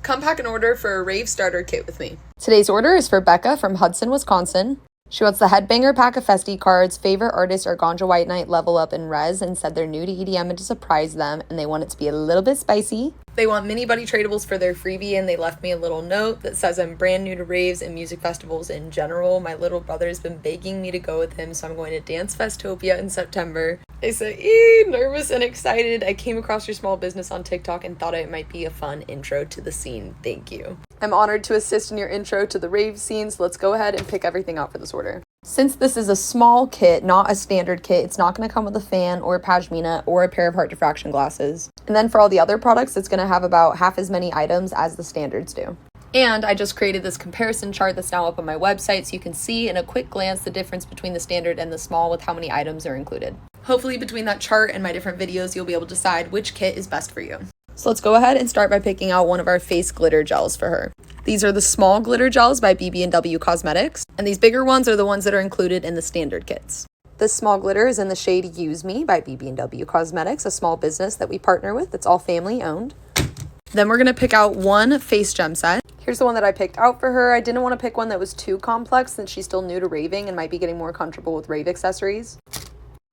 Come pack an order for a Rave starter kit with me. Today's order is for Becca from Hudson, Wisconsin. She wants the Headbanger pack of Festi cards. Favorite artists are Ganja White Knight, Level Up, and Rez, and said they're new to EDM and to surprise them, and they want it to be a little bit spicy. They want mini buddy tradables for their freebie, and they left me a little note that says I'm brand new to raves and music festivals in general. My little brother's been begging me to go with him, so I'm going to Dance Festopia in September. I said, nervous and excited. I came across your small business on TikTok and thought it might be a fun intro to the scene. Thank you. I'm honored to assist in your intro to the rave scene, so let's go ahead and pick everything out for this order. Since this is a small kit, not a standard kit, it's not going to come with a fan or a pashmina or a pair of heart diffraction glasses. And then for all the other products, it's going to have about half as many items as the standards do. And I just created this comparison chart that's now up on my website, so you can see in a quick glance the difference between the standard and the small with how many items are included. Hopefully between that chart and my different videos, you'll be able to decide which kit is best for you. So let's go ahead and start by picking out one of our face glitter gels for her. These are the small glitter gels by BB&W Cosmetics, and these bigger ones are the ones that are included in the standard kits. This small glitter is in the shade Use Me by BB&W Cosmetics, a small business that we partner with. It's all family owned. Then we're going to pick out one face gem set. Here's the one that I picked out for her. I didn't want to pick one that was too complex since she's still new to raving and might be getting more comfortable with rave accessories.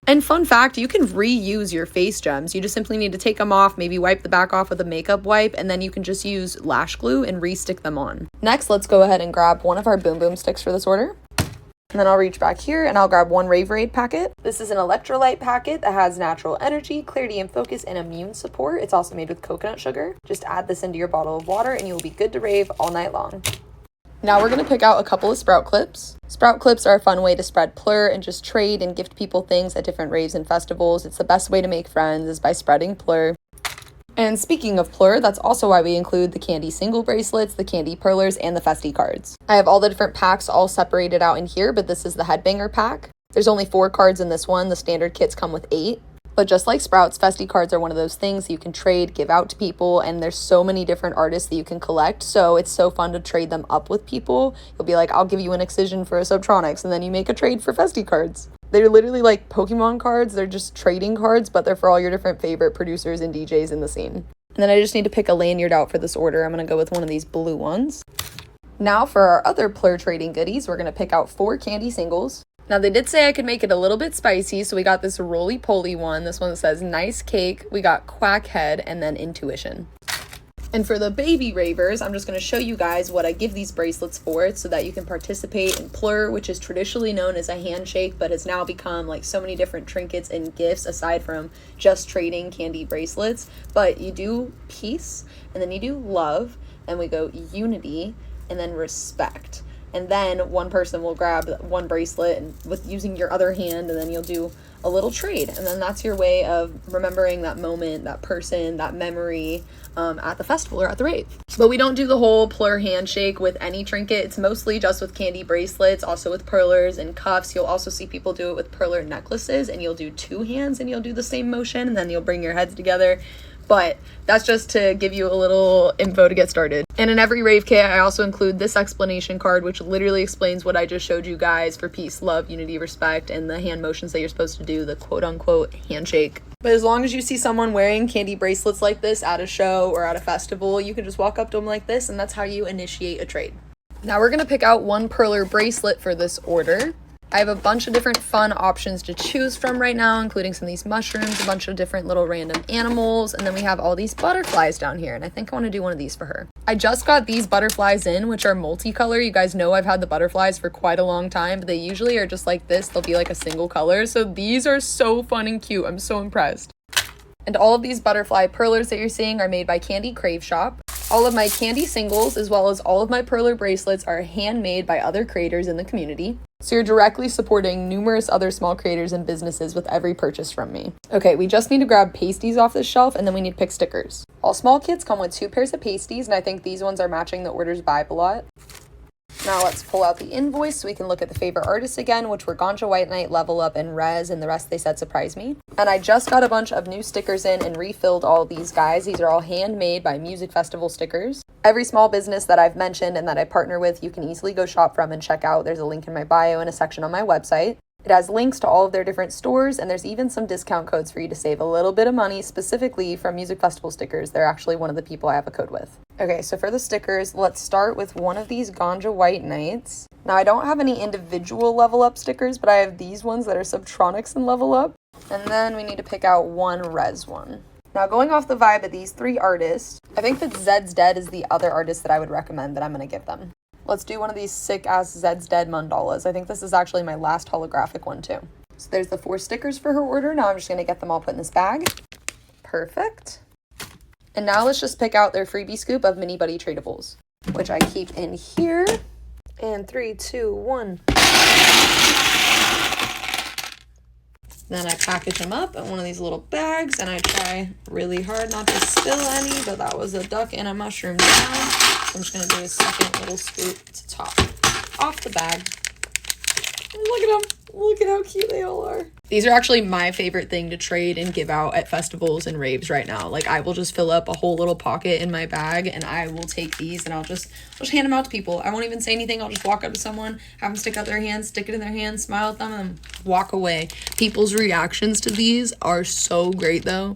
And fun fact, you can reuse your face gems. You just simply need to take them off, maybe wipe the back off with a makeup wipe, and then you can just use lash glue and re-stick them on. Next, let's go ahead and grab one of our Boom Boom sticks for this order. And then I'll reach back here and I'll grab one Rave Raid packet. This is an electrolyte packet that has natural energy, clarity and focus, and immune support. It's also made with coconut sugar. Just add this into your bottle of water and you'll be good to rave all night long. Now we're going to pick out a couple of sprout clips. Sprout clips are a fun way to spread plur and just trade and gift people things at different raves and festivals. It's the best way to make friends is by spreading plur. And speaking of plur, that's also why we include the candy single bracelets, the candy perlers, and the Festi cards. I have all the different packs all separated out in here, but this is the Headbanger pack. There's only 4 cards in this one. The standard kits come with 8. But just like Sprouts, Festi cards are one of those things you can trade, give out to people, and there's so many different artists that you can collect, so it's so fun to trade them up with people. You'll be like, I'll give you an Excision for a Subtronics, and then you make a trade for Festi cards. They're literally like Pokemon cards. They're just trading cards, but they're for all your different favorite producers and DJs in the scene. And then I just need to pick a lanyard out for this order. I'm going to go with one of these blue ones. Now for our other plur trading goodies, we're going to pick out 4 candy singles. Now they did say I could make it a little bit spicy, so we got this roly-poly one. This one says Nice Cake. We got Quackhead and then Intuition. And for the baby ravers, I'm just going to show you guys what I give these bracelets for so that you can participate in plur, which is traditionally known as a handshake, but has now become like so many different trinkets and gifts aside from just trading candy bracelets. But you do peace, and then you do love, and we go unity, and then respect. And then one person will grab one bracelet and with using your other hand, and then you'll do a little trade. And then that's your way of remembering that moment, that person, that memory at the festival or at the rave. But we don't do the whole plur handshake with any trinket. It's mostly just with candy bracelets, also with perlers and cuffs. You'll also see people do it with perler necklaces, and you'll do 2 hands and you'll do the same motion, and then you'll bring your heads together. But that's just to give you a little info to get started. And in every rave kit, I also include this explanation card, which literally explains what I just showed you guys for peace, love, unity, respect, and the hand motions that you're supposed to do, the quote-unquote handshake. But as long as you see someone wearing candy bracelets like this at a show or at a festival, you can just walk up to them like this, and that's how you initiate a trade. Now we're going to pick out one perler bracelet for this order. I have a bunch of different fun options to choose from right now, including some of these mushrooms, a bunch of different little random animals, and then we have all these butterflies down here, and I think I want to do one of these for her. I just got these butterflies in, which are multicolor. You guys know I've had the butterflies for quite a long time, but they usually are just like this. They'll be like a single color, so these are so fun and cute. I'm so impressed. And all of these butterfly perlers that you're seeing are made by Candy Crave Shop. All of my candy singles, as well as all of my perler bracelets, are handmade by other creators in the community. So you're directly supporting numerous other small creators and businesses with every purchase from me. Okay, we just need to grab pasties off this shelf, and then we need to pick stickers. All small kits come with 2 pairs of pasties, and I think these ones are matching the order's vibe a lot. Now let's pull out the invoice so we can look at the favorite artists again, which were Ganja White Knight, Level Up, and Rez, and the rest they said surprise me. And I just got a bunch of new stickers in and refilled all these guys. These are all handmade by music festival stickers. Every small business that I've mentioned and that I partner with, you can easily go shop from and check out. There's a link in my bio and a section on my website. It has links to all of their different stores, and there's even some discount codes for you to save a little bit of money, specifically from Music Festival stickers. They're actually one of the people I have a code with. Okay, so for the stickers, let's start with one of these Ganja White Knights. Now, I don't have any individual level up stickers, but I have these ones that are Subtronics and level up. And then we need to pick out one res one. Now, going off the vibe of these three artists, I think that Zed's Dead is the other artist that I would recommend that I'm going to give them. Let's do one of these sick-ass Zed's Dead mandalas. I think this is actually my last holographic one, too. So there's the 4 stickers for her order. Now I'm just going to get them all put in this bag. Perfect. And now let's just pick out their freebie scoop of Mini Buddy Tradables, which I keep in here. And 3, 2, 1. Then I package them up in one of these little bags, and I try really hard not to spill any, but that was a duck and a mushroom down. I'm just going to do a second little scoop to top off the bag. And look at them. Look at how cute they all are. These are actually my favorite thing to trade and give out at festivals and raves right now. Like, I will just fill up a whole little pocket in my bag, and I will take these and I'll just hand them out to people. I won't even say anything. I'll just walk up to someone, have them stick out their hands, stick it in their hands, smile at them, and walk away. People's reactions to these are so great, though.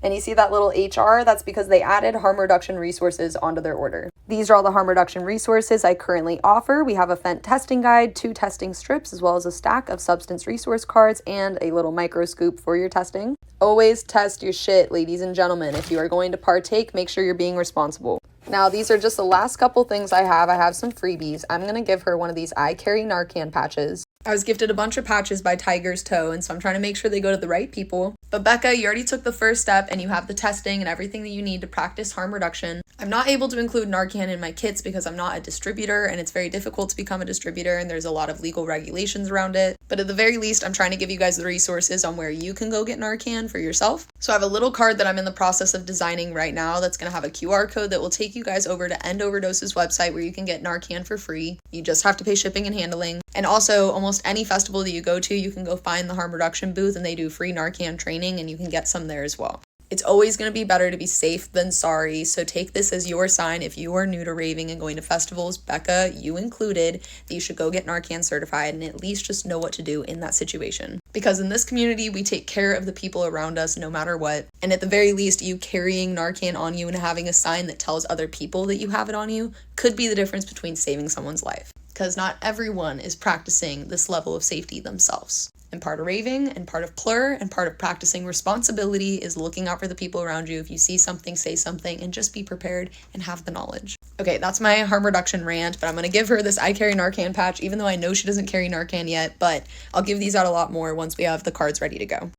And you see that little HR? That's because they added harm reduction resources onto their order. These are all the harm reduction resources I currently offer. We have a Fent testing guide, 2 testing strips, as well as a stack of substance resource cards and a little microscope for your testing. Always test your shit, ladies and gentlemen. If you are going to partake, make sure you're being responsible. Now, these are just the last couple things I have. I have some freebies. I'm going to give her one of these I Carry Narcan patches. I was gifted a bunch of patches by Tiger's Toe, and so I'm trying to make sure they go to the right people. But Becca, you already took the first step, and you have the testing and everything that you need to practice harm reduction. I'm not able to include Narcan in my kits because I'm not a distributor, and it's very difficult to become a distributor, and there's a lot of legal regulations around it. But at the very least, I'm trying to give you guys the resources on where you can go get Narcan for yourself. So I have a little card that I'm in the process of designing right now that's going to have a QR code that will take you guys over to End Overdose's website where you can get Narcan for free. You just have to pay shipping and handling. And also, almost any festival that you go to, you can go find the harm reduction booth and they do free Narcan training and you can get some there as well. It's always going to be better to be safe than sorry, so take this as your sign if you are new to raving and going to festivals, Becca, you included, that you should go get Narcan certified and at least just know what to do in that situation. Because in this community, we take care of the people around us no matter what, and at the very least, you carrying Narcan on you and having a sign that tells other people that you have it on you could be the difference between saving someone's life. Because not everyone is practicing this level of safety themselves. And part of raving and part of plur and part of practicing responsibility is looking out for the people around you. If you see something, say something, and just be prepared and have the knowledge. Okay, that's my harm reduction rant, but I'm going to give her this I Carry Narcan patch, even though I know she doesn't carry Narcan yet, but I'll give these out a lot more once we have the cards ready to go.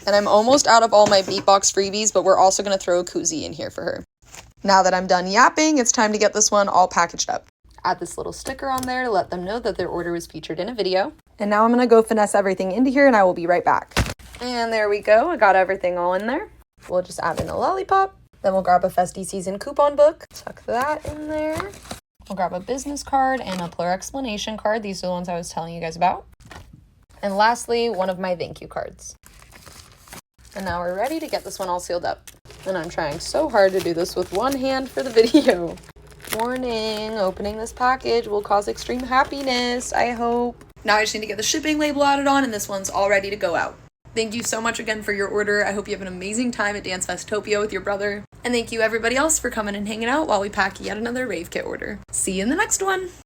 And I'm almost out of all my Beatbox freebies, but we're also going to throw a koozie in here for her. Now that I'm done yapping, it's time to get this one all packaged up. Add this little sticker on there to let them know that their order was featured in a video. And now I'm going to go finesse everything into here and I will be right back. And there we go. I got everything all in there. We'll just add in a lollipop. Then we'll grab a Festy Season coupon book. Tuck that in there. We'll grab a business card and a plur explanation card. These are the ones I was telling you guys about. And lastly, one of my thank you cards. And now we're ready to get this one all sealed up. And I'm trying so hard to do this with one hand for the video. Warning, opening this package will cause extreme happiness, I hope. Now I just need to get the shipping label added on and this one's all ready to go out. Thank you so much again for your order. I hope you have an amazing time at Dance Festopia with your brother. And thank you everybody else for coming and hanging out while we pack yet another rave kit order. See you in the next one.